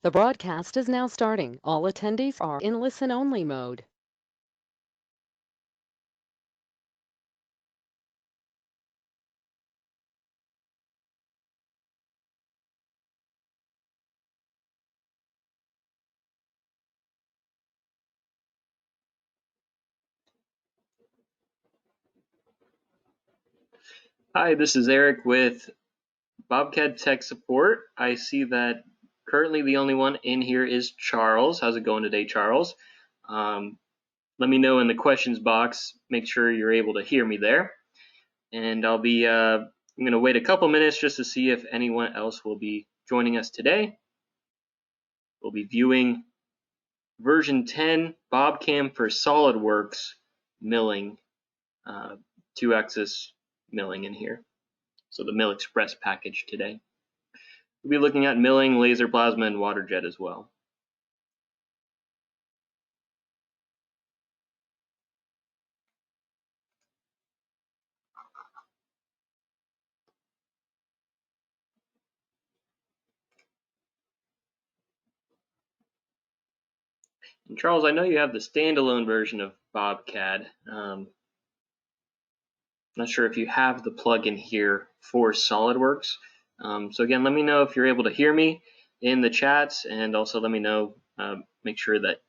The broadcast is now starting. All attendees are in listen-only mode. Hi, this is Eric with BobCAD Tech Support. I see that currently the only one in here is Charles. How's it going today, Charles? Let me know in the questions box. Make sure you're able to hear me there. And I'm going to wait a couple minutes just to see if anyone else will be joining us today. We'll be viewing version 10 BobCAM for SolidWorks milling, 2-axis milling in here. So the Mill Express package today. We'll be looking at milling, laser plasma, and waterjet as well. And Charles, I know you have the standalone version of BobCAD. Not sure if you have the plugin here for SolidWorks. So again, let me know if you're able to hear me in the chats, and also let me know. Make sure that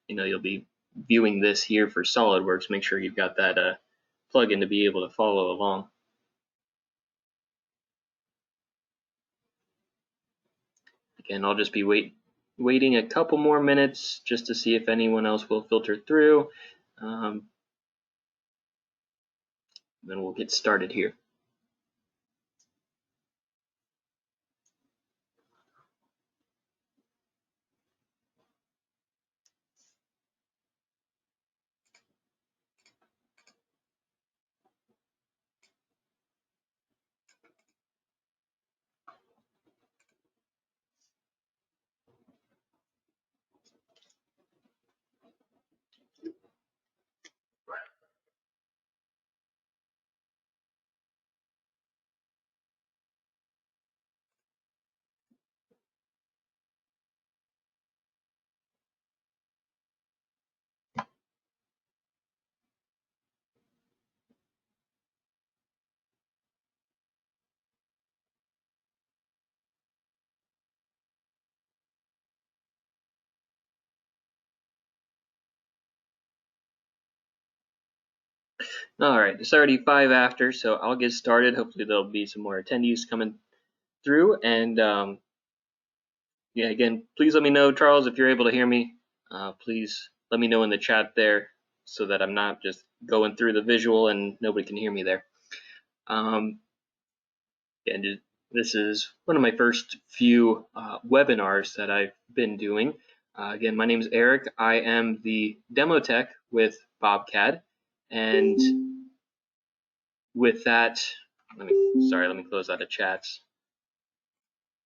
you'll be viewing this here for SolidWorks. Make sure you've got that plugin to be able to follow along. Again, I'll just be waiting a couple more minutes just to see if anyone else will filter through. Then we'll get started here. All right, it's already 5 after, so I'll get started. Hopefully there'll be some more attendees coming through. And yeah, again, please let me know, Charles, if you're able to hear me. Please let me know in the chat there so that I'm not just going through the visual and nobody can hear me there. And this is one of my first few webinars that I've been doing. Again, my name is Eric. I am the demo tech with BobCAD. And with that, let me close out of chats.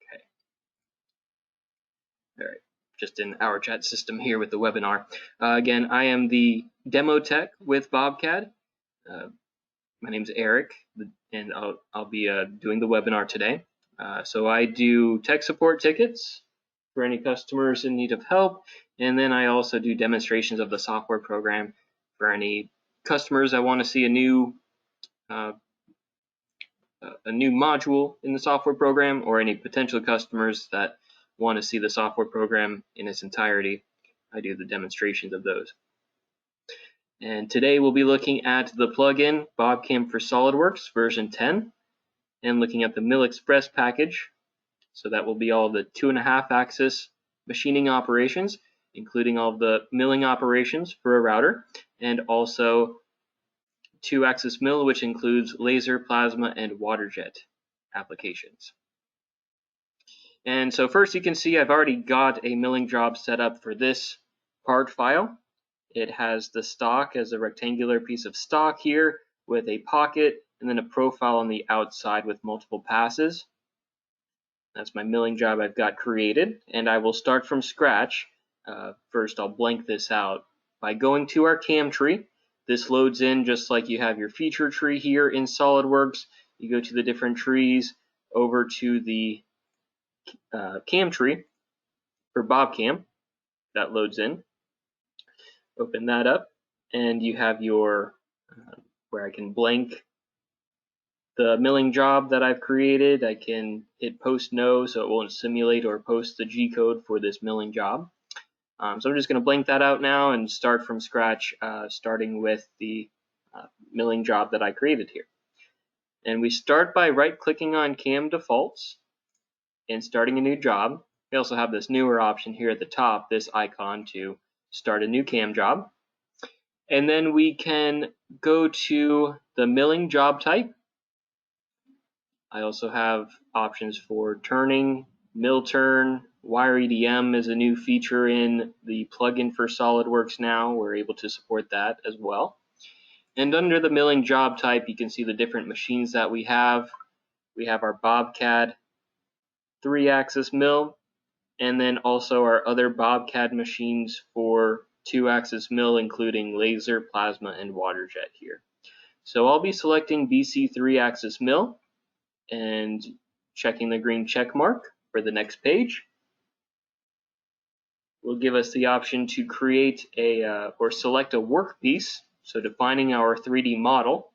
Okay. All right, just in our chat system here with the webinar. Again, I am the demo tech with BobCAD. My name is Eric, and I'll be doing the webinar today. So I do tech support tickets for any customers in need of help, and then I also do demonstrations of the software program for any customers that want to see a new module in the software program, or any potential customers that want to see the software program in its entirety. I do the demonstrations of those. And today we'll be looking at the plugin BobCAM for SolidWorks version 10 and looking at the Mill Express package. So that will be all the 2.5-axis machining operations, including all the milling operations for a router, and also 2-axis mill, which includes laser, plasma, and waterjet applications. And so first you can see I've already got a milling job set up for this part file. It has the stock as a rectangular piece of stock here with a pocket and then a profile on the outside with multiple passes. That's my milling job I've got created, and I will start from scratch. First I'll blank this out by going to our CAM tree. This loads in just like you have your feature tree here in SolidWorks. You go to the different trees, over to the CAM tree, for BobCAM. That loads in. Open that up, and you have your where I can blank the milling job that I've created. I can hit post no, so it won't simulate or post the G code for this milling job. So I'm just going to blank that out now and start from scratch, starting with the milling job that I created here. And we start by right-clicking on CAM defaults and starting a new job. We also have this newer option here at the top, this icon to start a new CAM job. And then we can go to the milling job type. I also have options for turning, mill turn, wire EDM is a new feature in the plugin for SolidWorks now. We're able to support that as well. And under the milling job type, you can see the different machines that we have. We have our BobCAD 3-axis mill, and then also our other BobCAD machines for 2-axis mill, including laser, plasma, and waterjet here. So I'll be selecting BC 3-axis mill and checking the green check mark for the next page. Will give us the option to create or select a workpiece, so defining our 3D model.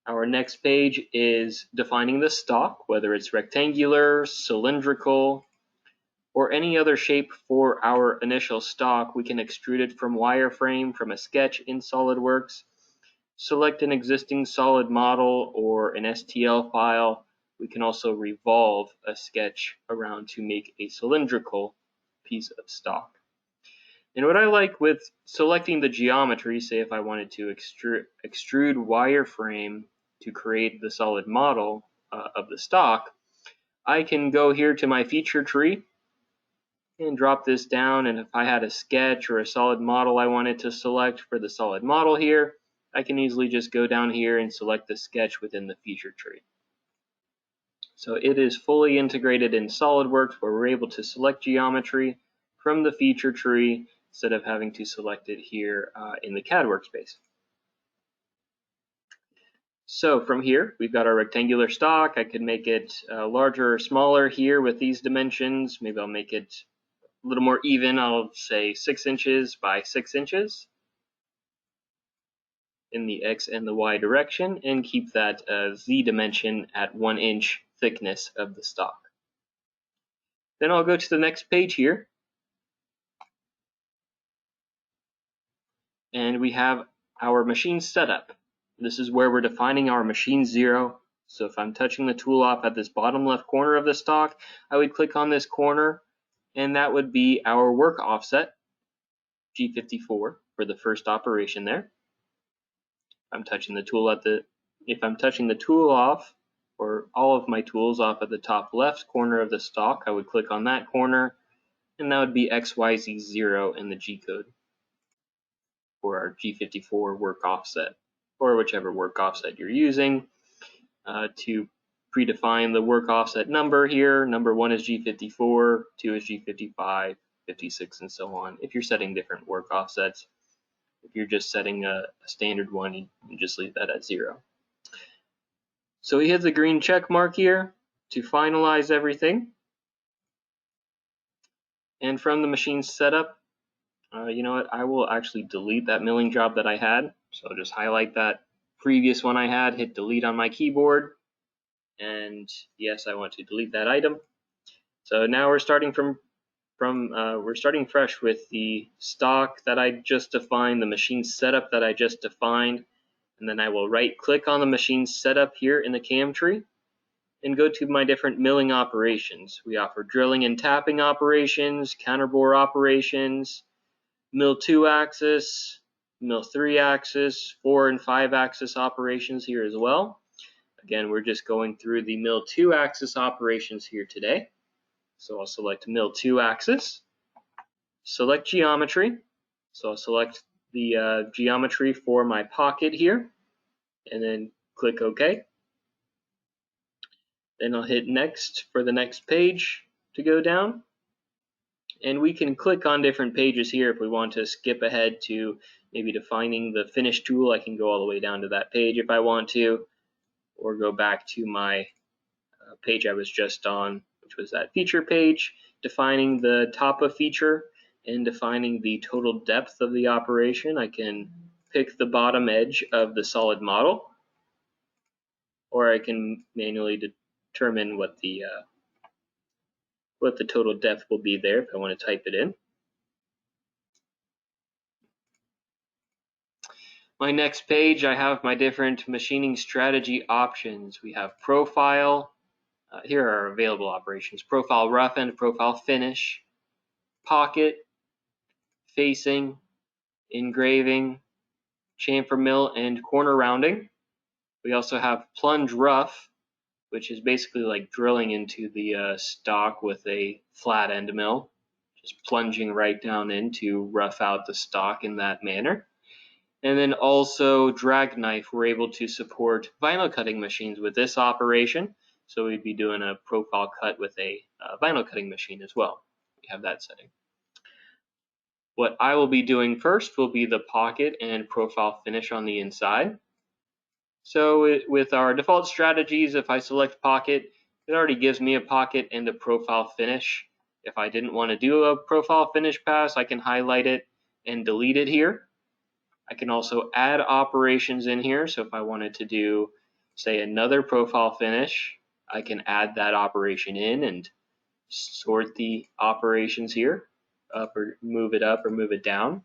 Our next page is defining the stock, whether it's rectangular, cylindrical, or any other shape for our initial stock. We can extrude it from wireframe, from a sketch in SolidWorks. Select an existing solid model or an STL file. We can also revolve a sketch around to make a cylindrical piece of stock. And what I like with selecting the geometry, say if I wanted to extrude wireframe to create the solid model of the stock, I can go here to my feature tree and drop this down, and if I had a sketch or a solid model I wanted to select for the solid model here, I can easily just go down here and select the sketch within the feature tree. So it is fully integrated in SolidWorks, where we're able to select geometry from the feature tree instead of having to select it here in the CAD workspace. So from here, we've got our rectangular stock. I could make it larger or smaller here with these dimensions. Maybe I'll make it a little more even. I'll say 6 inches by 6 inches in the X and the Y direction, and keep that Z dimension at 1 inch thickness of the stock. Then I'll go to the next page here, and we have our machine setup. This is where we're defining our machine 0. So if I'm touching the tool off at this bottom left corner of the stock, I would click on this corner, and that would be our work offset, G54, for the first operation there. I'm touching the tool if I'm touching the tool off, or all of my tools off at the top left corner of the stock, I would click on that corner, and that would be XYZ0 in the G code for our G54 work offset, or whichever work offset you're using. To predefine the work offset number here, number 1 is G54, 2 is G55, 56, and so on. If you're setting different work offsets, if you're just setting a standard one, you can just leave that at 0. So we hit the green check mark here to finalize everything. And from the machine setup, you know what, I will actually delete that milling job that I had. So I'll just highlight that previous one I had, hit delete on my keyboard, and yes, I want to delete that item. So now we're starting we're starting fresh with the stock that I just defined, the machine setup that I just defined, and then I will right click on the machine setup here in the CAM tree and go to my different milling operations. We offer drilling and tapping operations, counterbore operations, mill 2-axis, mill 3-axis, 4 and 5-axis operations here as well. Again, we're just going through the mill 2-axis operations here today. So I'll select mill 2-axis, select geometry. So I'll select the geometry for my pocket here, and then click OK. Then I'll hit next for the next page to go down. And we can click on different pages here if we want to skip ahead to maybe defining the finish tool. I can go all the way down to that page if I want to, or go back to my page I was just on, which was that feature page, defining the top of feature and defining the total depth of the operation, I can pick the bottom edge of the solid model, or I can manually determine what the total depth will be there if I want to type it in. My next page, I have my different machining strategy options. We have profile. Here are available operations: profile roughen, profile finish, pocket, facing, engraving, chamfer mill, and corner rounding. We also have plunge rough, which is basically like drilling into the stock with a flat end mill, just plunging right down in to rough out the stock in that manner. And then also drag knife, we're able to support vinyl cutting machines with this operation. So we'd be doing a profile cut with a vinyl cutting machine as well. We have that setting. What I will be doing first will be the pocket and profile finish on the inside. So with our default strategies, if I select pocket, it already gives me a pocket and a profile finish. If I didn't want to do a profile finish pass, I can highlight it and delete it here. I can also add operations in here. So if I wanted to do, say, another profile finish, I can add that operation in and sort the operations here, up or move it up or move it down.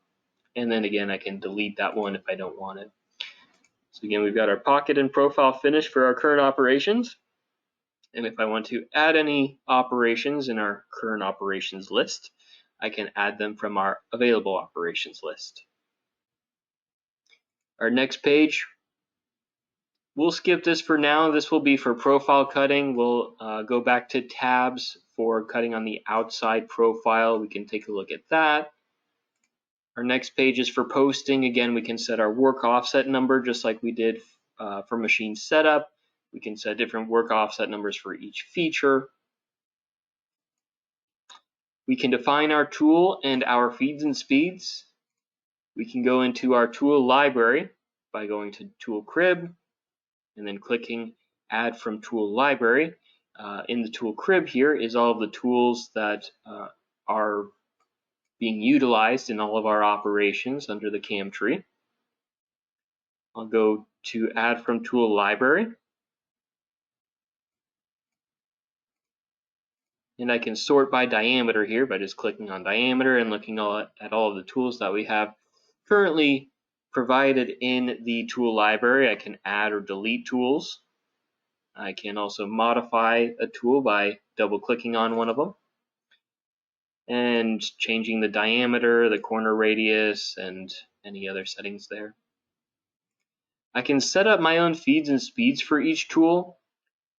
And then again, I can delete that one if I don't want it. So again, we've got our pocket and profile finish for our current operations. And if I want to add any operations in our current operations list, I can add them from our available operations list. Our next page, we'll skip this for now. This will be for profile cutting. We'll go back to tabs for cutting on the outside profile. We can take a look at that. Our next page is for posting. Again, we can set our work offset number just like we did for machine setup. We can set different work offset numbers for each feature. We can define our tool and our feeds and speeds. We can go into our tool library by going to tool crib and then clicking add from tool library. In the tool crib here is all of the tools that are being utilized in all of our operations under the CAM tree. I'll go to add from tool library. And I can sort by diameter here by just clicking on diameter and looking at all of the tools that we have currently provided in the tool library. I can add or delete tools. I can also modify a tool by double clicking on one of them and changing the diameter, the corner radius, and any other settings there. I can set up my own feeds and speeds for each tool,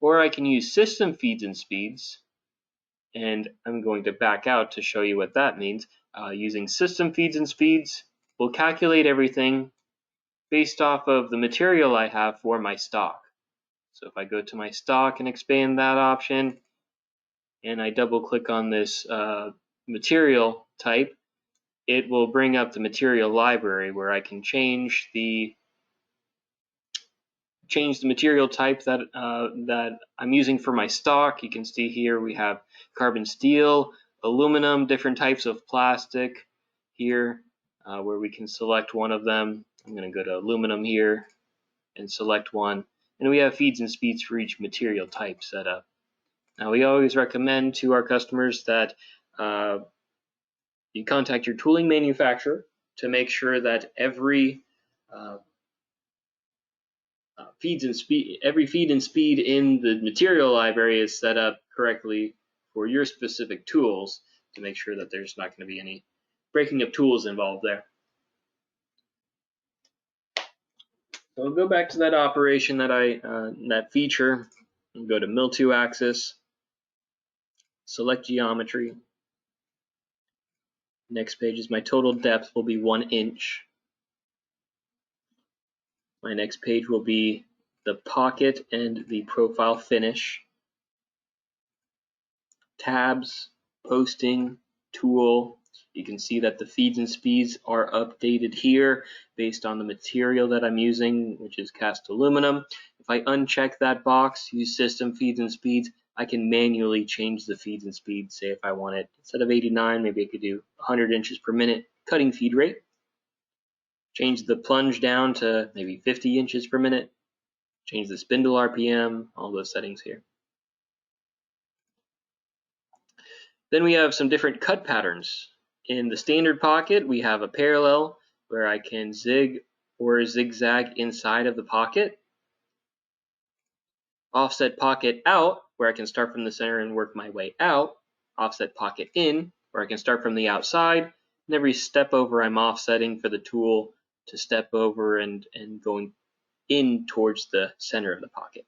or I can use system feeds and speeds. And I'm going to back out to show you what that means. Using system feeds and speeds, we'll calculate everything based off of the material I have for my stock. So if I go to my stock and expand that option, and I double click on this material type, it will bring up the material library where I can change the material type that I'm using for my stock. You can see here we have carbon steel, aluminum, different types of plastic here where we can select one of them. I'm going to go to aluminum here and select one. And we have feeds and speeds for each material type set up. Now we always recommend to our customers that you contact your tooling manufacturer to make sure that every every feed and speed in the material library is set up correctly for your specific tools to make sure that there's not going to be any breaking of tools involved there. So I'll go back to that operation that that feature and go to mill to axis, select geometry. Next page is my total depth will be 1 inch. My next page will be the pocket and the profile finish. Tabs, posting, tool. You can see that the feeds and speeds are updated here based on the material that I'm using, which is cast aluminum. If I uncheck that box, use system feeds and speeds, I can manually change the feeds and speeds. Say if I want it, instead of 89, maybe I could do 100 inches per minute cutting feed rate. Change the plunge down to maybe 50 inches per minute. Change the spindle RPM, all those settings here. Then we have some different cut patterns. In the standard pocket, we have a parallel where I can zig or zigzag inside of the pocket. Offset pocket out, where I can start from the center and work my way out. Offset pocket in, where I can start from the outside. And every step over, I'm offsetting for the tool to step over and going in towards the center of the pocket.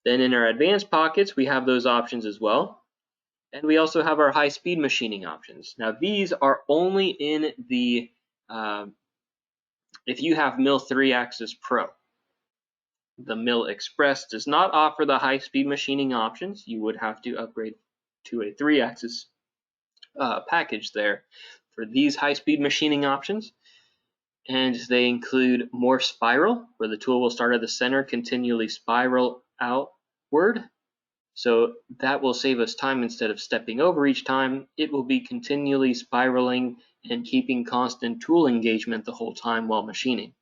Then in our advanced pockets, we have those options as well. And we also have our high-speed machining options. Now these are only in the, if you have Mill 3-Axis Pro. The Mill Express does not offer the high-speed machining options. You would have to upgrade to a 3-axis package there for these high-speed machining options. And they include more spiral, where the tool will start at the center, continually spiral outward. So that will save us time. Instead of stepping over each time, it will be continually spiraling and keeping constant tool engagement the whole time while machining.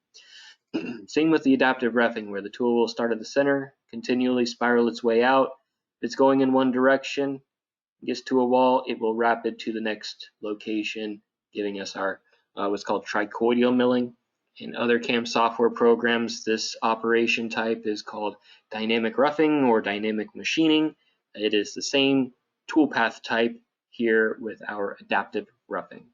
Same with the adaptive roughing, where the tool will start at the center, continually spiral its way out. If it's going in one direction, gets to a wall, it will wrap it to the next location, giving us our what's called tricoidal milling. In other CAM software programs, this operation type is called dynamic roughing or dynamic machining. It is the same toolpath type here with our adaptive roughing.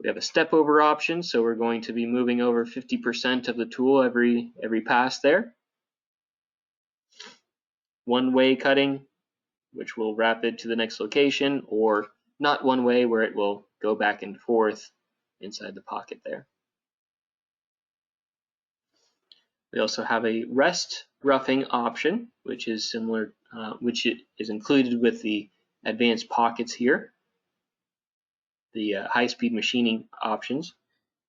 We have a step over option, so we're going to be moving over 50% of the tool every pass there. One-way cutting, which will wrap it to the next location, or not one way, where it will go back and forth inside the pocket there. We also have a rest roughing option, which is similar, which is included with the advanced pockets here, the high-speed machining options.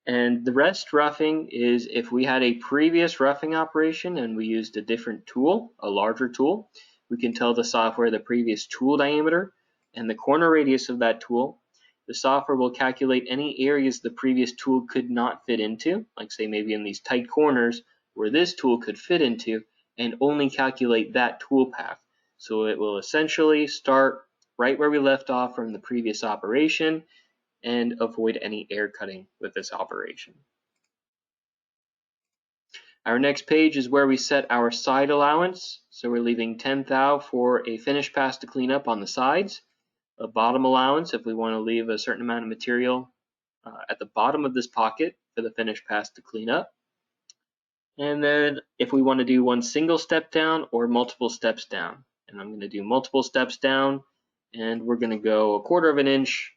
And the rest roughing is if we had a previous roughing operation and we used a different tool, a larger tool, we can tell the software the previous tool diameter and the corner radius of that tool. The software will calculate any areas the previous tool could not fit into, like say maybe in these tight corners where this tool could fit into, and only calculate that tool path. So it will essentially start right where we left off from the previous operation and avoid any air cutting with this operation. Our next page is where we set our side allowance. So we're leaving 10 thou for a finish pass to clean up on the sides. A bottom allowance if we want to leave a certain amount of material at the bottom of this pocket for the finish pass to clean up. And then if we want to do one single step down or multiple steps down. And I'm going to do multiple steps down, and we're going to go 1/4 of an inch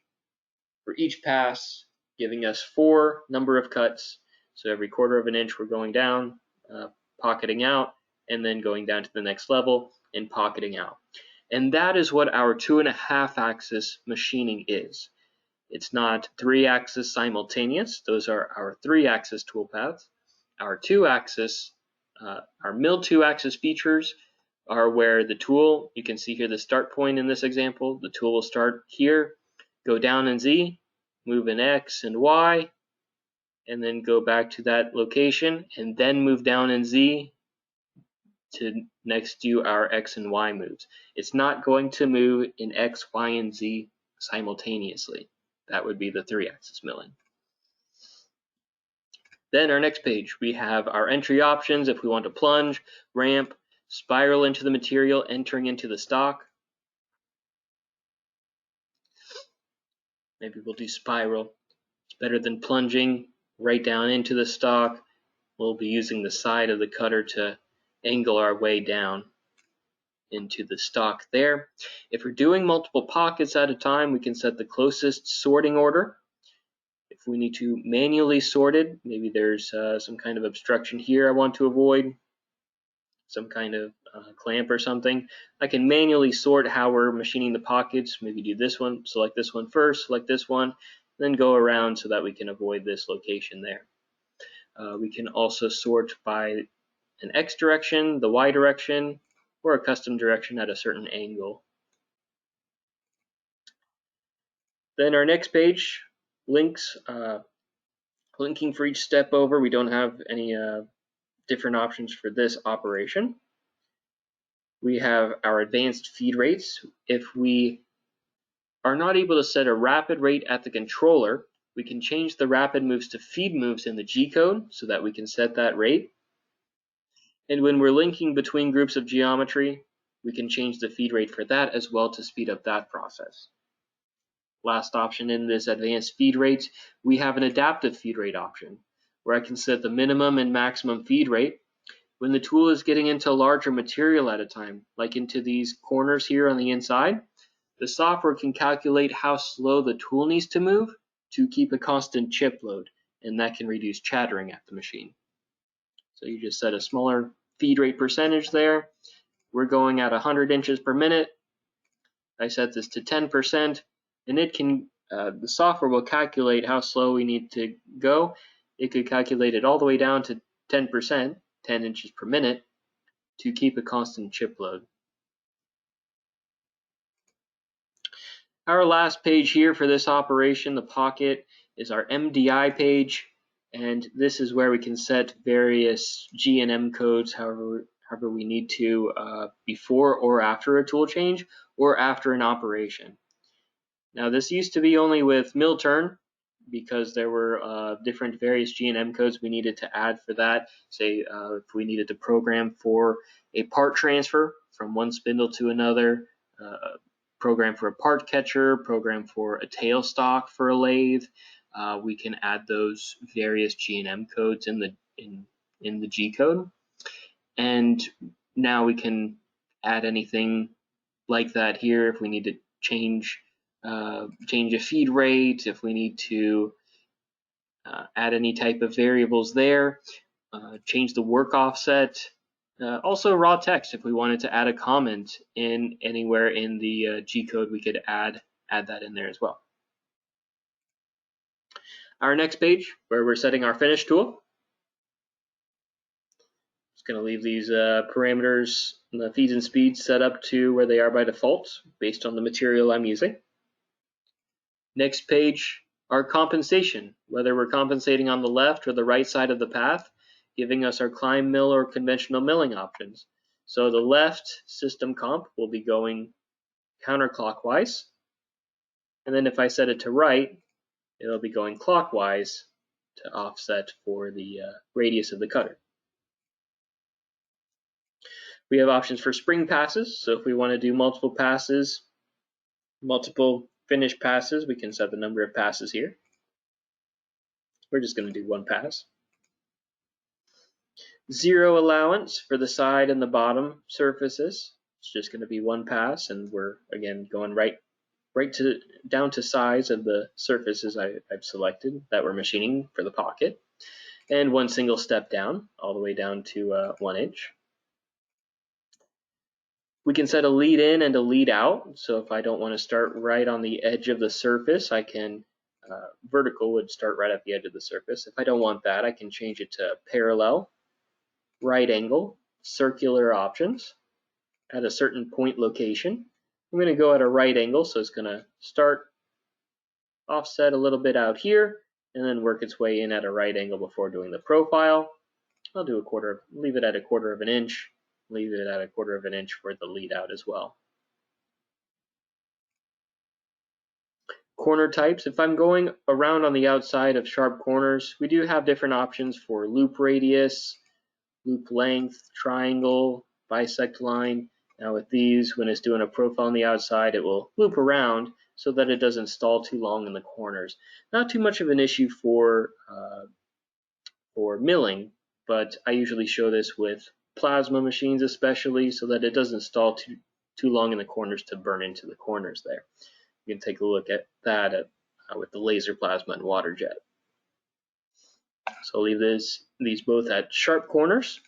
for each pass, giving us 4 number of cuts. So every 1/4 of an inch we're going down, pocketing out, and then going down to the next level and pocketing out. And that is what our 2.5 axis machining is. It's not 3-axis simultaneous. Those are our 3-axis toolpaths. Our 2-axis, our mill 2-axis features are where the tool, you can see here the start point in this example, the tool will start here, go down in Z, move in X and Y, and then go back to that location, and then move down in Z to next do our X and Y moves. It's not going to move in X, Y, and Z simultaneously. That would be the 3-axis milling. Then our next page, we have our entry options if we want to plunge, ramp, spiral into the material, entering into the stock. Maybe we'll do spiral. It's better than plunging right down into the stock. We'll be using the side of the cutter to angle our way down into the stock there. If we're doing multiple pockets at a time, we can set the closest sorting order. If we need to manually sort it, maybe there's some kind of obstruction here I want to avoid, some kind of clamp or something, I can manually sort how we're machining the pockets. Maybe do this one, select this one first, select this one, then go around so that we can avoid this location there. We can also sort by an X direction, the Y direction, or a custom direction at a certain angle. Then our next page, links, linking for each step over. We don't have any different options for this operation. We have our advanced feed rates. If we are not able to set a rapid rate at the controller, we can change the rapid moves to feed moves in the G code so that we can set that rate. And when we're linking between groups of geometry, we can change the feed rate for that as well to speed up that process. Last option in this advanced feed rate, we have an adaptive feed rate option where I can set the minimum and maximum feed rate when the tool is getting into larger material at a time, like into these corners here on the inside. The software can calculate how slow the tool needs to move to keep a constant chip load, and that can reduce chattering at the machine. So you just set a smaller feed rate percentage there. We're going at 100 inches per minute. I set this to 10%, and it can, the software will calculate how slow we need to go. It could calculate it all the way down to 10%, 10 inches per minute, to keep a constant chip load. Our last page here for this operation, the pocket, is our MDI page, and this is where we can set various G&M codes however we need to before or after a tool change or after an operation. Now this used to be only with mill turn because there were different various G&M codes we needed to add for that. Say if we needed to program for a part transfer from one spindle to another, program for a part catcher, program for a tailstock for a lathe. We can add those various G&M codes in the G code, and now we can add anything like that here if we need to change a feed rate, if we need to add any type of variables there, change the work offset. Also raw text, if we wanted to add a comment in anywhere in the G code, we could add that in there as well. Our next page, where we're setting our finish tool. Just going to leave these parameters, the feeds and speeds set up to where they are by default, based on the material I'm using. Next page, our compensation, whether we're compensating on the left or the right side of the path, giving us our climb mill or conventional milling options. So the left system comp will be going counterclockwise, and then if I set it to right, it'll be going clockwise to offset for the radius of the cutter. We have options for spring passes, so if we want to do multiple passes, multiple finish passes, we can set the number of passes here. We're just going to do one pass. Zero allowance for the side and the bottom surfaces. It's just going to be one pass, and we're again going right down to size of the surfaces I've selected that we're machining for the pocket, and one single step down, all the way down to 1 inch. We can set a lead in and a lead out. So if I don't want to start right on the edge of the surface, I can vertical would start right at the edge of the surface. If I don't want that, I can change it to parallel, right angle, circular options at a certain point location. I'm going to go at a right angle, so it's going to start offset a little bit out here and then work its way in at a right angle before doing the profile. I'll do leave it at a 1/4 of an inch, leave it at a 1/4 of an inch for the lead out as well. Corner types, if I'm going around on the outside of sharp corners, we do have different options for loop radius, loop length, triangle, bisect line. Now with these, when it's doing a profile on the outside, it will loop around so that it doesn't stall too long in the corners. Not too much of an issue for milling, but I usually show this with plasma machines especially so that it doesn't stall too long in the corners to burn into the corners there. You can take a look at that with the laser plasma and waterjet. So I'll leave these both at sharp corners.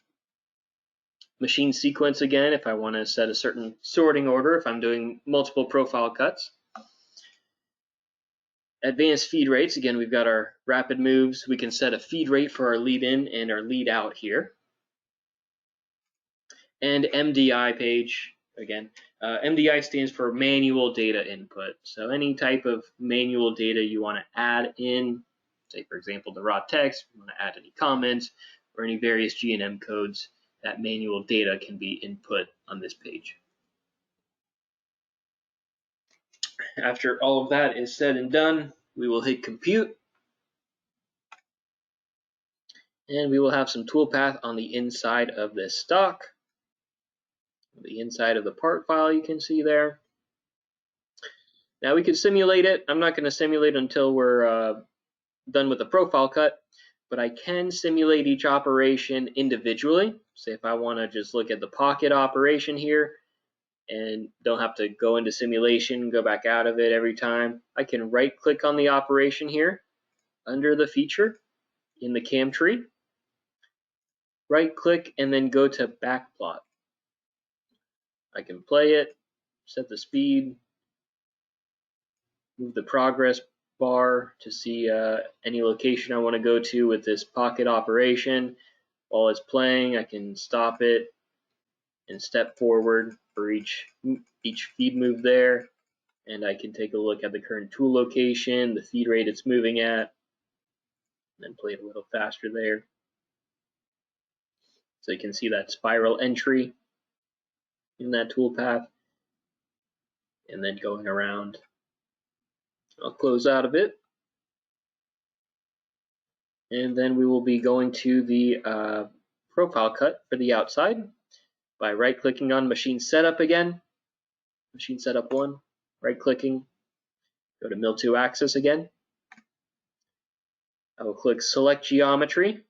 Machine sequence again, if I want to set a certain sorting order, if I'm doing multiple profile cuts. Advanced feed rates, again, we've got our rapid moves. We can set a feed rate for our lead in and our lead out here. and MDI page again. MDI stands for manual data input. So any type of manual data you want to add in, say for example the raw text, you want to add any comments or any various G&M codes, that manual data can be input on this page. After all of that is said and done, we will hit compute, and we will have some toolpath on the inside of this stock. The inside of the part file you can see there. Now we could simulate it. I'm not going to simulate until we're done with the profile cut, but I can simulate each operation individually. Say if I want to just look at the pocket operation here and don't have to go into simulation, go back out of it every time, I can right click on the operation here under the feature in the CAM tree, right click and then go to backplot. I can play it, set the speed, move the progress bar to see any location I want to go to with this pocket operation. While it's playing, I can stop it and step forward for each feed move there, and I can take a look at the current tool location, the feed rate it's moving at, and then play it a little faster there. So you can see that spiral entry in that toolpath, and then going around. I'll close out of it, and then we will be going to the profile cut for the outside by right-clicking on Machine Setup again, Machine Setup 1, right-clicking, go to Mill to Axis again. I will click Select Geometry,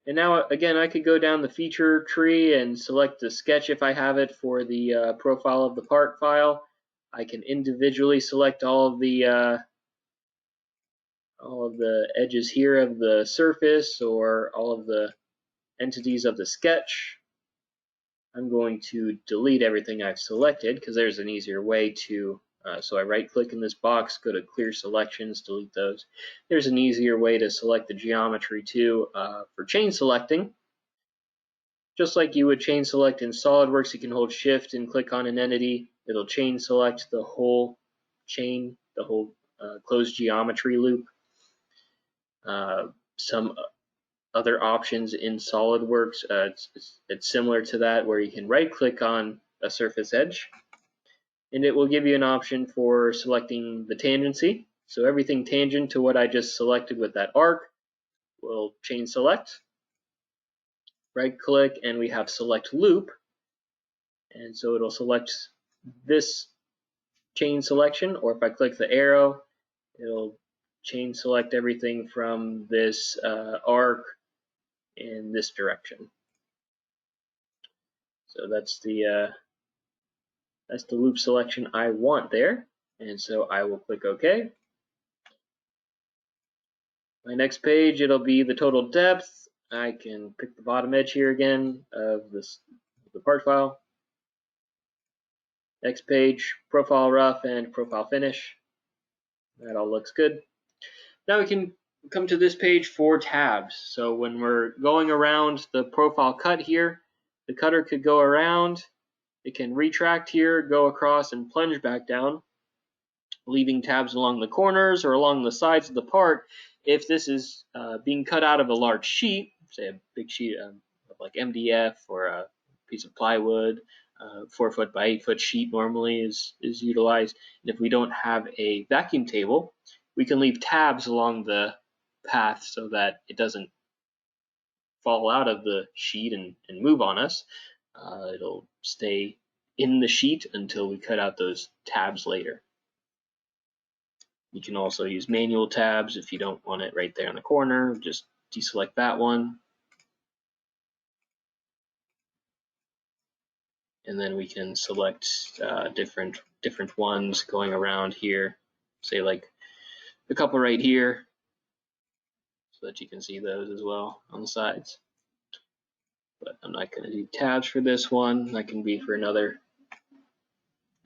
and now again I could go down the feature tree and select the sketch if I have it for the profile of the part file. I can individually select all of the edges here of the surface or all of the entities of the sketch. I'm going to delete everything I've selected because there's an easier way to, so I right click in this box, go to clear selections, delete those. There's an easier way to select the geometry too for chain selecting. Just like you would chain select in SOLIDWORKS, you can hold shift and click on an entity. It'll chain select the whole chain, the whole closed geometry loop. Some other options in SOLIDWORKS, it's similar to that, where you can right click on a surface edge and it will give you an option for selecting the tangency. So everything tangent to what I just selected with that arc will chain select. Right click and we have select loop, and so it'll select this chain selection, or if I click the arrow it'll chain select everything from this arc in this direction. So that's the loop selection I want there, and so I will click OK. My next page, it'll be the total depth. I can pick the bottom edge here again of the part file. Next page, profile rough and profile finish. That all looks good. Now we can come to this page for tabs. So when we're going around the profile cut here, the cutter could go around, it can retract here, go across and plunge back down, leaving tabs along the corners or along the sides of the part. If this is being cut out of a large sheet, say a big sheet of like MDF or a piece of plywood, 4 foot by 8 foot sheet normally is utilized. And if we don't have a vacuum table, we can leave tabs along the path so that it doesn't fall out of the sheet and move on us. It'll stay in the sheet until we cut out those tabs later. You can also use manual tabs if you don't want it right there in the corner. Just deselect that one. And then we can select different ones going around here. Say like a couple right here, so that you can see those as well on the sides. But I'm not going to do tabs for this one. That can be for another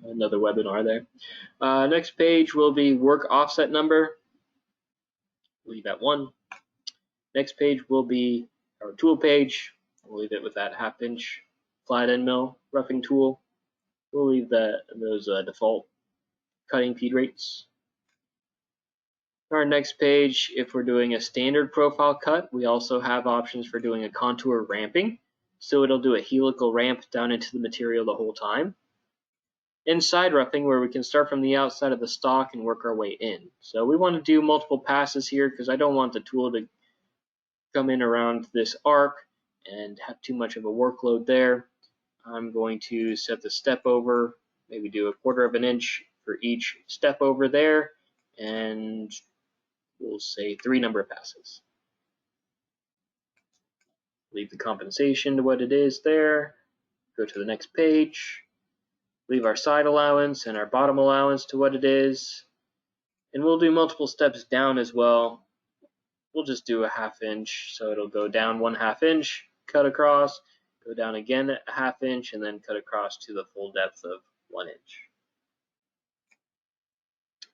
webinar there. Next page will be work offset number. Leave that 1. Next page will be our tool page. We'll leave it with that 1/2 inch. flat end mill roughing tool. We'll leave those default cutting feed rates. On our next page, if we're doing a standard profile cut, we also have options for doing a contour ramping. So it'll do a helical ramp down into the material the whole time. And side roughing, where we can start from the outside of the stock and work our way in. So we want to do multiple passes here because I don't want the tool to come in around this arc and have too much of a workload there. I'm going to set the step over, maybe do 1/4 of an inch for each step over there, and we'll say 3 number of passes. Leave the compensation to what it is there, go to the next page, leave our side allowance and our bottom allowance to what it is, and we'll do multiple steps down as well. We'll just do a 1/2 inch, so it'll go down 1/2 inch, cut across, go down again a 1/2 inch, and then cut across to the full depth of 1 inch.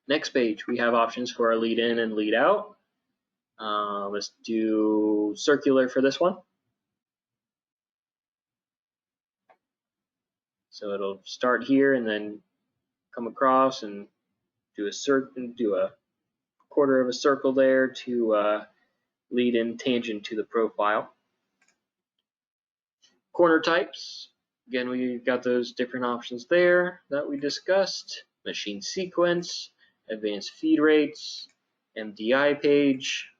Next page, we have options for our lead in and lead out. Let's do circular for this one. So it'll start here and then come across and do a 1/4 of a circle there to lead in tangent to the profile. Corner types, again, we got those different options there that we discussed. Machine sequence, advanced feed rates, MDI page,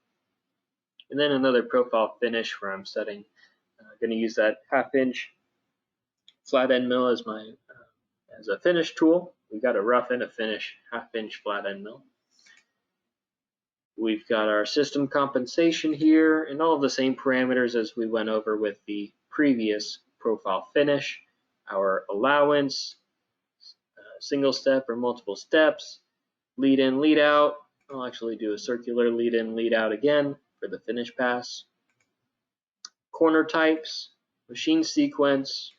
and then another profile finish where I'm setting. I'm going to use that 1/2 inch flat end mill as a finish tool. We've got a rough and a finish 1/2 inch flat end mill. We've got our system compensation here and all of the same parameters as we went over with the previous profile finish. Our allowance, single step or multiple steps, lead in, lead out. I'll actually do a circular lead in, lead out again for the finish pass. Corner types, machine sequence,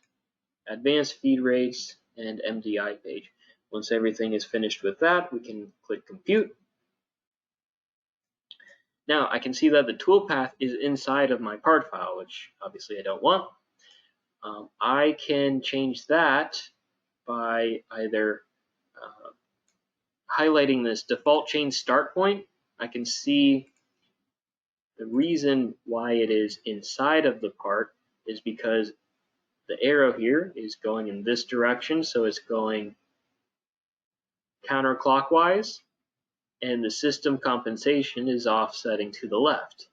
advanced feed rates, and MDI page. Once everything is finished with that, we can click compute. Now I can see that the toolpath is inside of my part file, which obviously I don't want. I can change that by either highlighting this default chain start point. I can see the reason why it is inside of the part is because the arrow here is going in this direction, so it's going counterclockwise, and the system compensation is offsetting to the left.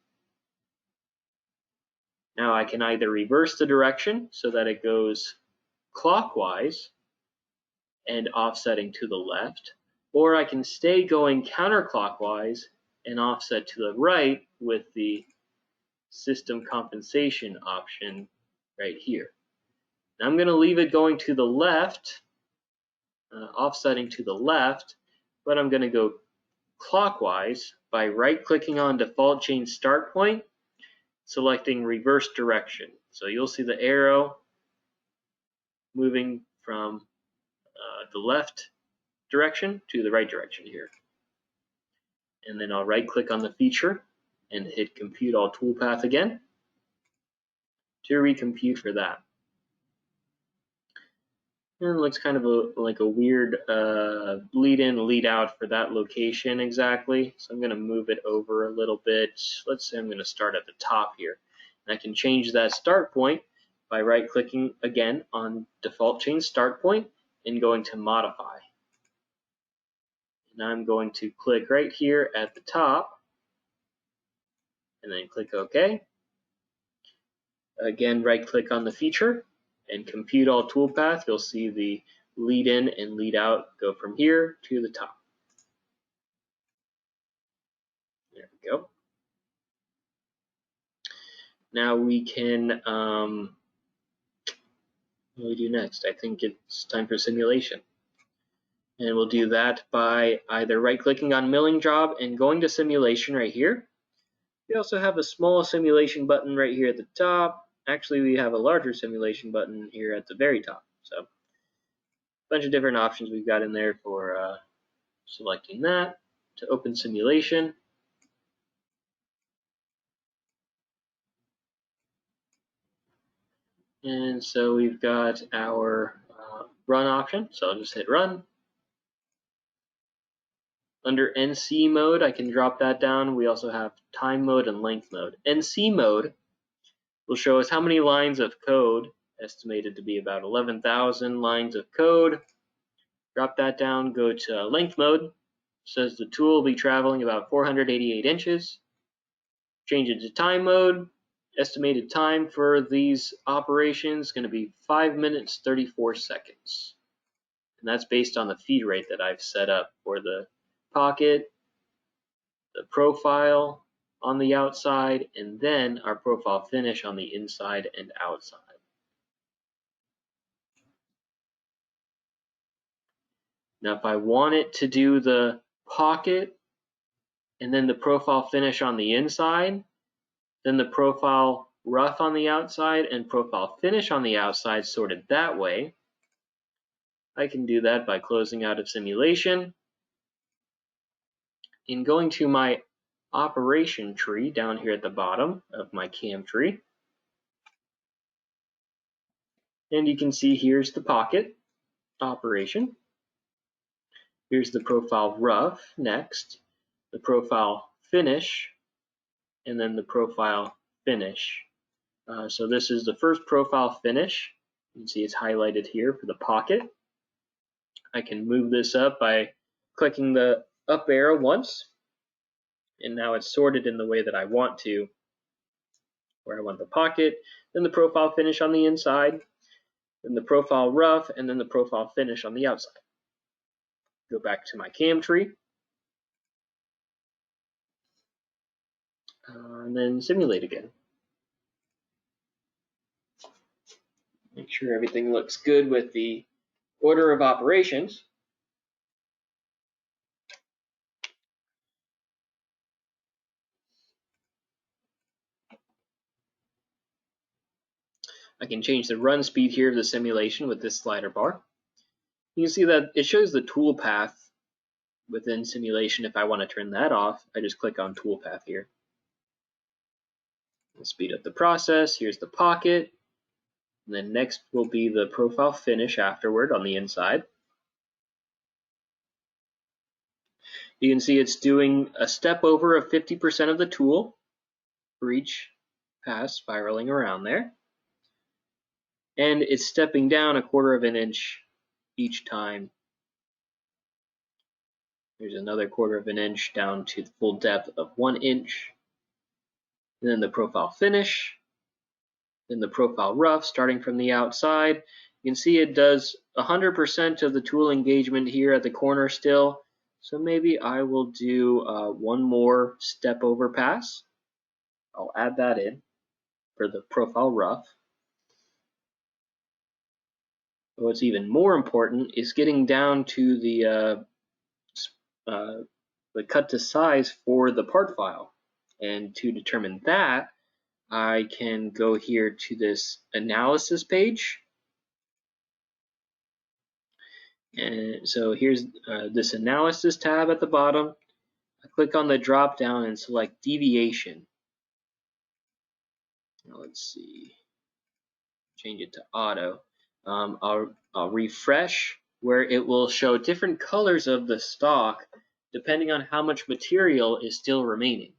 Now I can either reverse the direction so that it goes clockwise and offsetting to the left, or I can stay going counterclockwise and offset to the right with the system compensation option right here. Now I'm going to leave it going to the left, offsetting to the left, but I'm going to go clockwise by right-clicking on default chain start point, selecting reverse direction. So you'll see the arrow moving from the left direction to the right direction here. And then I'll right-click on the feature and hit Compute All Toolpath again to recompute for that. And it looks kind of like a weird lead in, lead out for that location exactly. So I'm going to move it over a little bit. Let's say I'm going to start at the top here. And I can change that start point by right-clicking again on default chain start point and going to modify. And I'm going to click right here at the top and then click OK. Again, right-click on the feature and compute all toolpath. You'll see the lead in and lead out go from here to the top. There we go. Now we can, what do we do next? I think it's time for simulation. And we'll do that by either right-clicking on milling job and going to simulation right here. We also have a small simulation button right here at the top. Actually, we have a larger simulation button here at the very top. So a bunch of different options we've got in there for selecting that. To open simulation, And so we've got our run option. So I'll just hit run. Under NC mode, I can drop that down. We also have time mode and length mode. NC mode will show us how many lines of code, estimated to be about 11,000 lines of code. Drop that down, go to length mode. It says the tool will be traveling about 488 inches. Change it to time mode. Estimated time for these operations is going to be 5 minutes 34 seconds. And that's based on the feed rate that I've set up for the pocket, the profile on the outside, and then our profile finish on the inside and outside. Now if I want it to do the pocket and then the profile finish on the inside, then the profile rough on the outside and profile finish on the outside sorted that way, I can do that by closing out of simulation and going to my operation tree down here at the bottom of my CAM tree. And you can see here's the pocket operation. Here's the profile rough next, the profile finish, and then the profile finish. So this is the first profile finish. You can see it's highlighted here for the pocket. I can move this up by clicking the up arrow once, and now it's sorted in the way that I want to, where I want the pocket, then the profile finish on the inside, then the profile rough, and then the profile finish on the outside. Go back to my CAM tree, and then simulate again. Make sure everything looks good with the order of operations. I can change the run speed here of the simulation with this slider bar. You can see that it shows the tool path within simulation. If I want to turn that off, I just click on toolpath here. We'll speed up the process. Here's the pocket. And then next will be the profile finish afterward on the inside. You can see it's doing a step over of 50% of the tool for each pass spiraling around there. And it's stepping down 1/4 of an inch each time. There's another 1/4 of an inch down to the full depth of 1 inch. And then the profile finish, then the profile rough starting from the outside. You can see it does 100% of the tool engagement here at the corner still. So maybe I will do one more step over pass. I'll add that in for the profile rough. But what's even more important is getting down to the cut to size for the part file. And to determine that, I can go here to this analysis page. And so here's this analysis tab at the bottom. I click on the drop down and select deviation. Now let's see, change it to auto. I'll refresh, where it will show different colors of the stock depending on how much material is still remaining.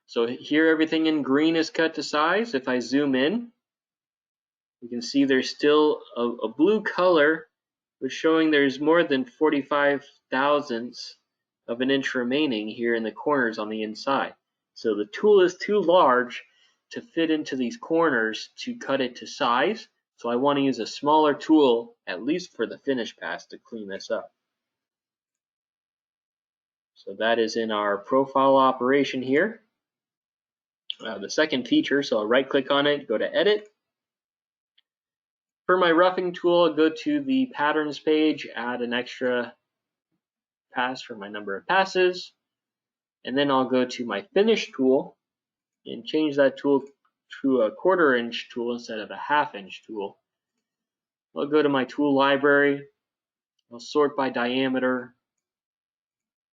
So here everything in green is cut to size. If I zoom in, you can see there's still a blue color, which showing there's more than 45 thousandths of an inch remaining here in the corners on the inside. So the tool is too large to fit into these corners to cut it to size. So I want to use a smaller tool, at least for the finish pass, to clean this up. So that is in our profile operation here. The second feature, so I'll right click on it, go to edit. For my roughing tool, I'll go to the patterns page, add an extra pass for my number of passes, and then I'll go to my finish tool and change that tool to a 1/4 inch tool instead of a 1/2 inch tool. I'll go to my tool library, I'll sort by diameter,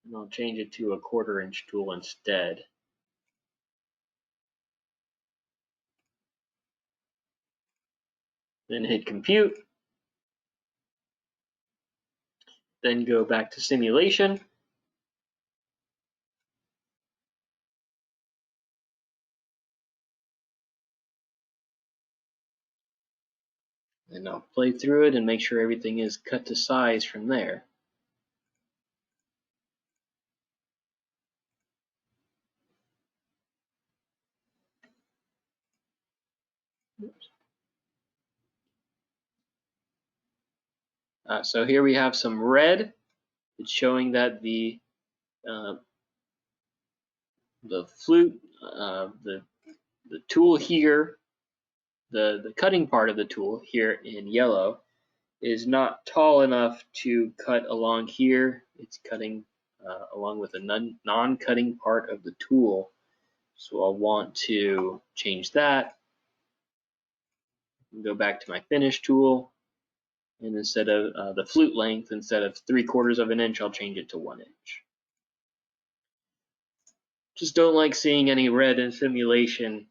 and I'll change it to a 1/4" tool instead. Then hit compute, then go back to simulation. And I'll play through it and make sure everything is cut to size from there. So here we have some red. It's showing that the flute, the tool here, the cutting part of the tool here in yellow is not tall enough to cut along here. It's cutting along with a non-cutting part of the tool. So I'll want to change that. Go back to my finish tool. And instead of the flute length, instead of 3/4 inch, I'll change it to 1 inch. Just don't like seeing any red in simulation.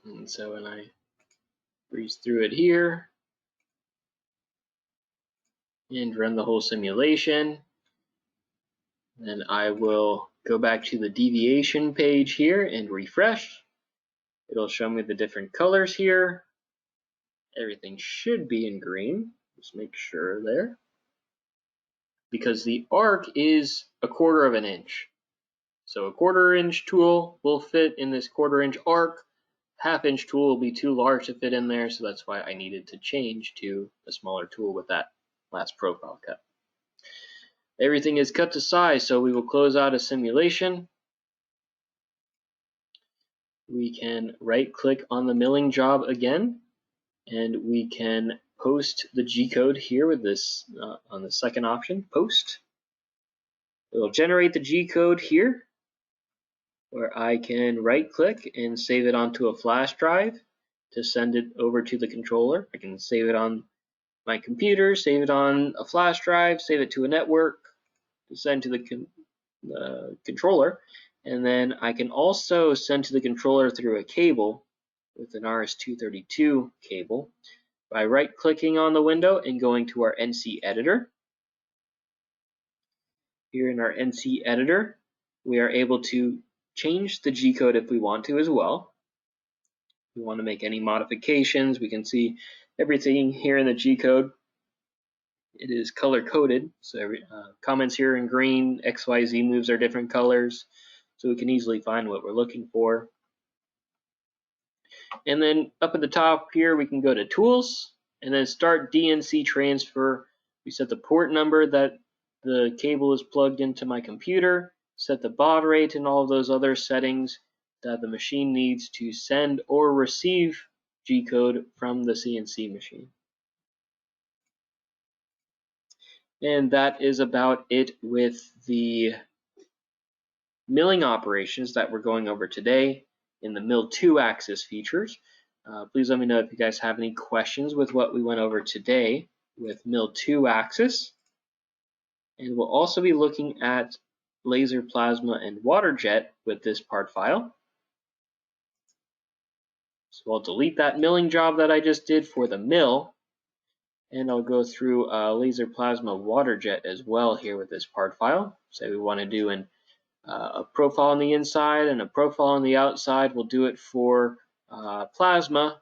And so when I breeze through it here and run the whole simulation, then I will go back to the deviation page here and refresh. It'll show me the different colors here. Everything should be in green. Just make sure there. Because the arc is a 1/4 inch. So a 1/4 inch tool will fit in this 1/4 inch arc. 1/2 inch tool will be too large to fit in there, so that's why I needed to change to a smaller tool with that last profile cut. Everything is cut to size, so we will close out a simulation. We can right click on the milling job again, and we can post the G-code here with this on the second option, post. It will generate the G-code here, where I can right click and save it onto a flash drive to send it over to the controller. I can save it on my computer, save it on a flash drive, save it to a network to send to the controller, and then I can also send to the controller through a cable with an RS-232 cable by right clicking on the window and going to our NC editor. Here in our NC editor, we are able to change the G-code if we want to as well. If we want to make any modifications, we can see everything here in the G-code. It is color coded, so comments here in green, XYZ moves are different colors, so we can easily find what we're looking for. And then up at the top here, we can go to Tools, and then Start DNC Transfer. We set the port number that the cable is plugged into my computer, set the baud rate and all of those other settings that the machine needs to send or receive G-code from the CNC machine. And that is about it with the milling operations that we're going over today in the mill 2-axis features. Please let me know if you guys have any questions with what we went over today with mill 2-axis. And we'll also be looking at laser, plasma, and waterjet with this part file. So I'll delete that milling job that I just did for the mill, and I'll go through laser, plasma, waterjet as well here with this part file. Say we want to do a profile on the inside and a profile on the outside. We'll do it for plasma,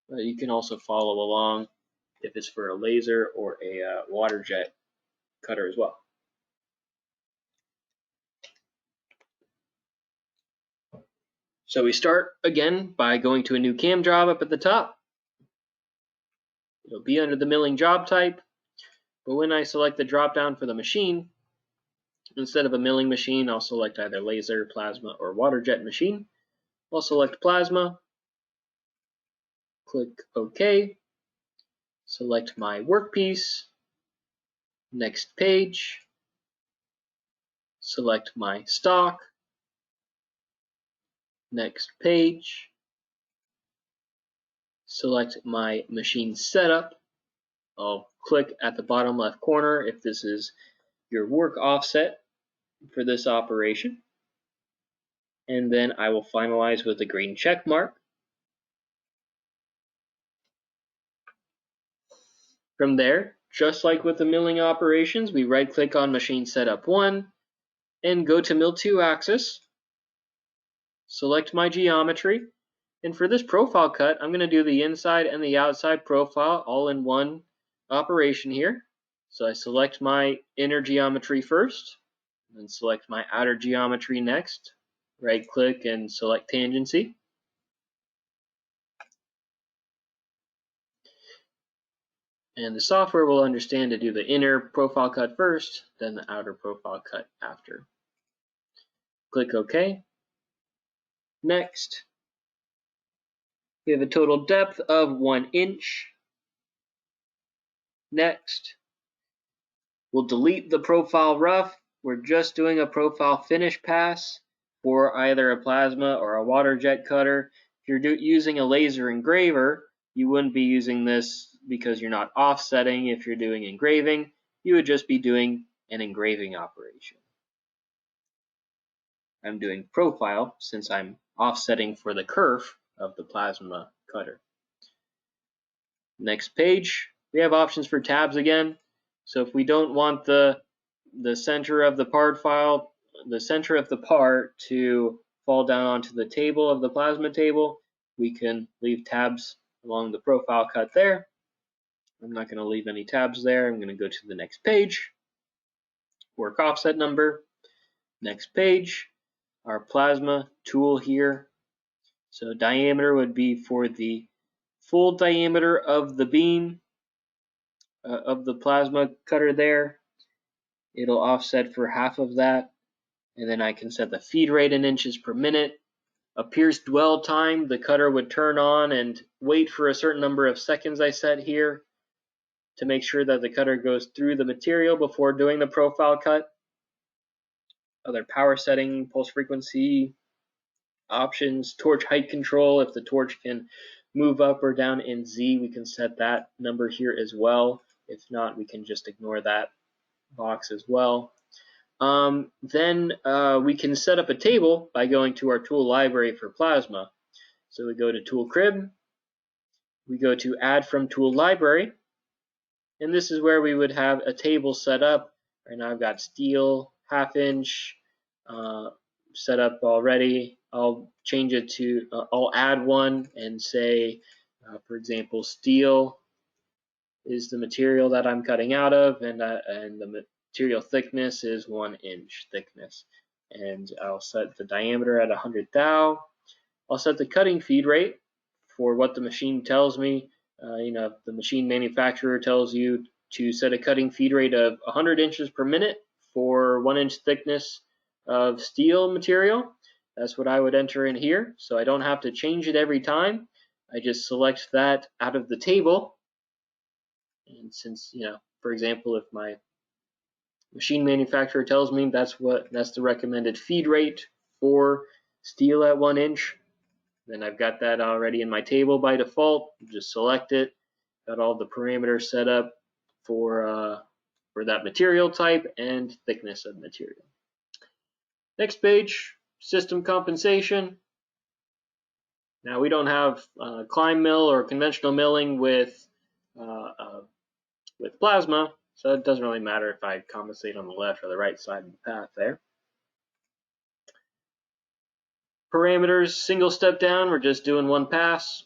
but you can also follow along if it's for a laser or a waterjet cutter as well. So we start again by going to a new CAM job up at the top. It'll be under the milling job type, but when I select the drop down for the machine, instead of a milling machine, I'll select either laser, plasma, or waterjet machine. I'll select plasma, click OK, select my workpiece, next page, select my stock, Next page, select my machine setup. I'll click at the bottom left corner if this is your work offset for this operation. And then I will finalize with a green check mark. From there, just like with the milling operations, we right click on machine setup 1 and go to mill 2 axis, select my geometry, and for this profile cut, I'm going to do the inside and the outside profile all in one operation here. So I select my inner geometry first, then select my outer geometry next, right click and select tangency. And the software will understand to do the inner profile cut first, then the outer profile cut after. Click OK. Next, we have a total depth of 1 inch. Next, we'll delete the profile rough. We're just doing a profile finish pass for either a plasma or a water jet cutter. If you're using a laser engraver, you wouldn't be using this because you're not offsetting. If you're doing engraving, you would just be doing an engraving operation. I'm doing profile since I'm offsetting for the kerf of the plasma cutter. Next page, we have options for tabs again. So if we don't want the center of the part file, the center of the part to fall down onto the table of the plasma table, we can leave tabs along the profile cut there. I'm not going to leave any tabs there. I'm going to go to the next page. Work offset number. Next page, our plasma tool here. So diameter would be for the full diameter of the beam of the plasma cutter there. It'll offset for half of that. And then I can set the feed rate in inches per minute. Appears dwell time, the cutter would turn on and wait for a certain number of seconds I set here to make sure that the cutter goes through the material before doing the profile cut. Other power setting, pulse frequency options, torch height control. If the torch can move up or down in Z, we can set that number here as well. If not, we can just ignore that box as well. Then we can set up a table by going to our tool library for plasma. So we go to Tool Crib, we go to Add from Tool Library, and this is where we would have a table set up. Right now I've got steel, 1/2 inch set up already. I'll change it to, I'll add one and say, for example, steel is the material that I'm cutting out of, and the material thickness is 1 inch thickness. And I'll set the diameter at 100 thou. I'll set the cutting feed rate for what the machine tells me. If the machine manufacturer tells you to set a cutting feed rate of 100 inches per minute for 1 inch thickness of steel material, that's what I would enter in here. So I don't have to change it every time. I just select that out of the table. And since, for example, if my machine manufacturer tells me that's the recommended feed rate for steel at 1 inch, then I've got that already in my table by default. Just select it. Got all the parameters set up for that material type and thickness of material. Next page, system compensation. Now we don't have climb mill or conventional milling with plasma, so it doesn't really matter if I compensate on the left or the right side of the path there. Parameters, single step down, we're just doing one pass.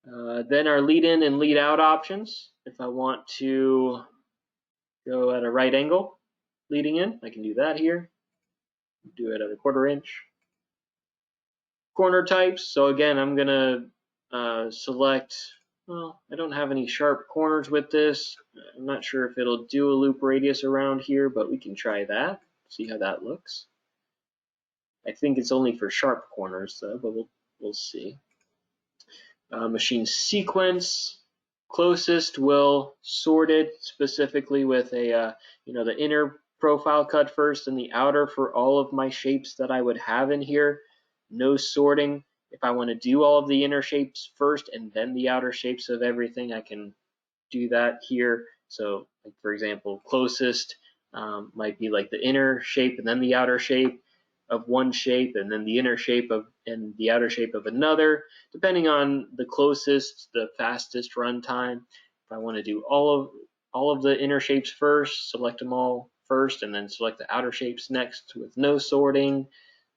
Then our lead in and lead out options. If I want to go at a right angle leading in, I can do that here. Do it at a 1/4 inch. Corner types, so again, I'm going to select, well, I don't have any sharp corners with this. I'm not sure if it'll do a loop radius around here, but we can try that, see how that looks. I think it's only for sharp corners though, but we'll see. Machine sequence, closest will sort it specifically with a the inner profile cut first and the outer for all of my shapes that I would have in here. No sorting. If I want to do all of the inner shapes first and then the outer shapes of everything, I can do that here. So, like for example, closest might be like the inner shape and then the outer shape of one shape, and then the inner shape of and the outer shape of another, depending on the closest, the fastest run time. If I want to do all of the inner shapes first, select them all first, and then select the outer shapes next with no sorting.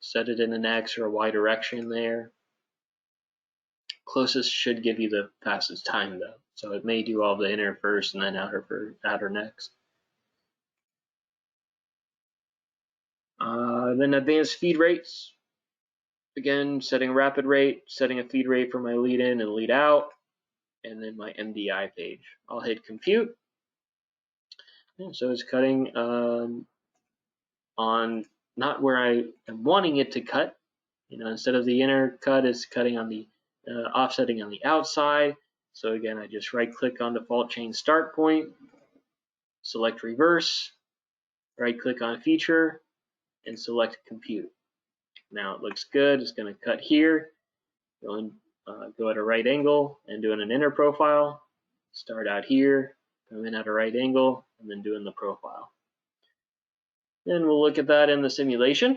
Set it in an X or a Y direction there. Closest should give you the fastest time though, so it may do all the inner first and then outer next. Then advanced feed rates. Again, setting a rapid rate, setting a feed rate for my lead in and lead out, and then my MDI page. I'll hit compute. And so it's cutting on not where I am wanting it to cut. Instead of the inner cut, it's cutting on the offsetting on the outside. So again, I just right click on the fault chain start point, select reverse, right click on feature, and select compute. Now it looks good. It's going to cut here, go at a right angle and doing an inner profile. Start out here, come in at a right angle, and then doing the profile. Then we'll look at that in the simulation.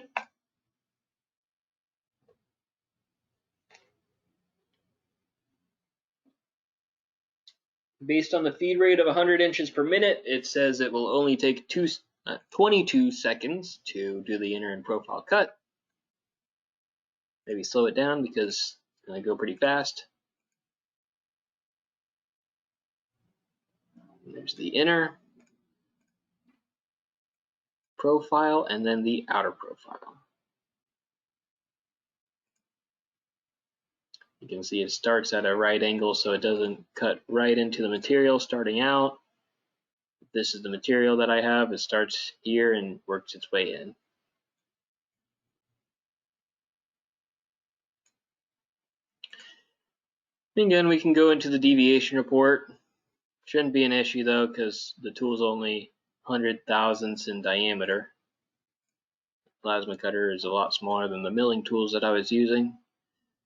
Based on the feed rate of 100 inches per minute, it says it will only take 22 seconds to do the inner and profile cut. Maybe slow it down because it's going to go pretty fast. There's the inner profile and then the outer profile. You can see it starts at a right angle so it doesn't cut right into the material starting out. If this is the material that I have, it starts here and works its way in. Again, we can go into the deviation report. Shouldn't be an issue though because the tool is only 100 thousandths in diameter. The plasma cutter is a lot smaller than the milling tools that I was using.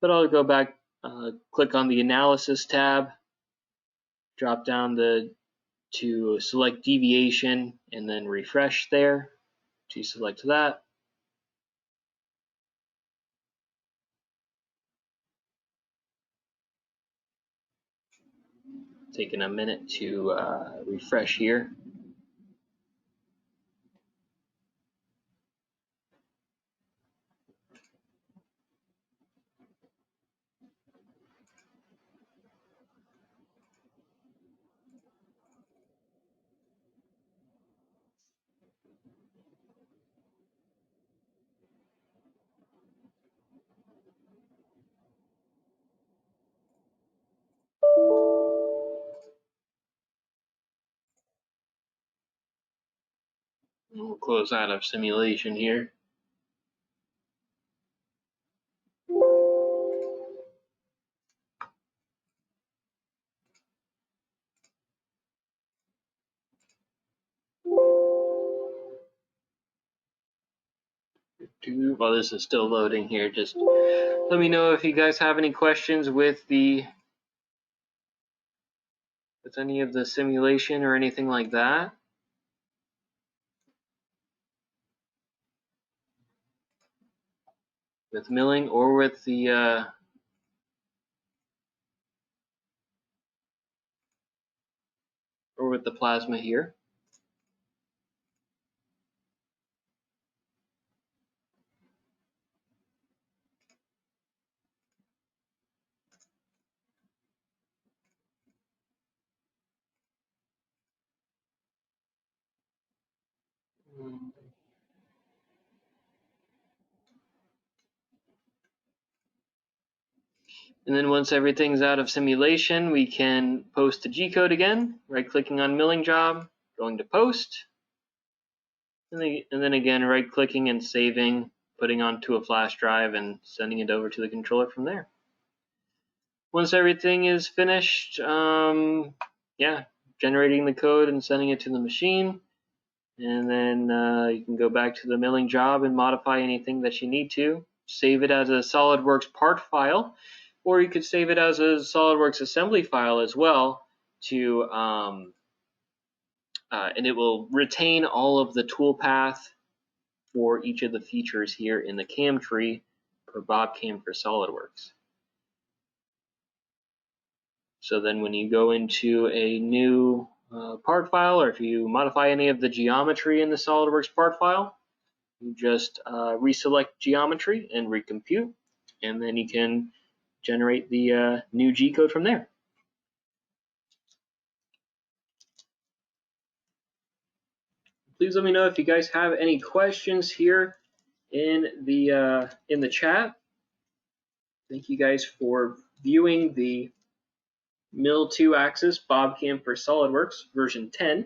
But I'll go back, click on the analysis tab, drop down to select deviation, and then refresh there to select that. Taking a minute to refresh here. We'll close out of simulation here. While this is still loading here, just let me know if you guys have any questions with any of the simulation or anything like that. With milling or with the plasma here. And then once everything's out of simulation, we can post to G-code again, right-clicking on milling job, going to post, and then again right-clicking and saving, putting onto a flash drive and sending it over to the controller from there. Once everything is finished, generating the code and sending it to the machine, And then you can go back to the milling job and modify anything that you need to. Save it as a SolidWorks part file, or you could save it as a SolidWorks assembly file as well, and it will retain all of the toolpath for each of the features here in the CAM tree for BobCAM for SolidWorks. So then when you go into a new part file, or if you modify any of the geometry in the SolidWorks part file, you just reselect geometry and recompute, and then you can generate the new G code from there. Please let me know if you guys have any questions here in the chat. Thank you guys for viewing the Mill 2-axis BobCAM for SolidWorks version 10.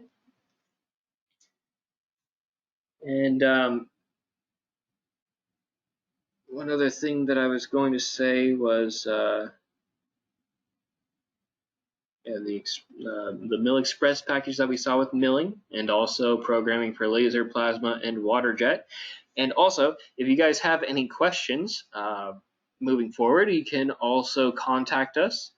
And one other thing that I was going to say was the Mill Express package that we saw with milling, and also programming for laser, plasma, and waterjet. And also, if you guys have any questions moving forward, you can also contact us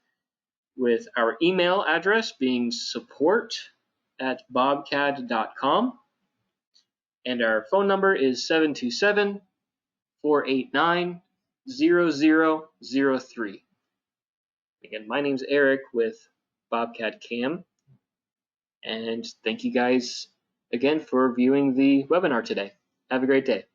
with our email address being support@bobcad.com, and our phone number is 727-489-0003. Again, my name's Eric with BobCAD-CAM, and thank you guys again for viewing the webinar today. Have a great day.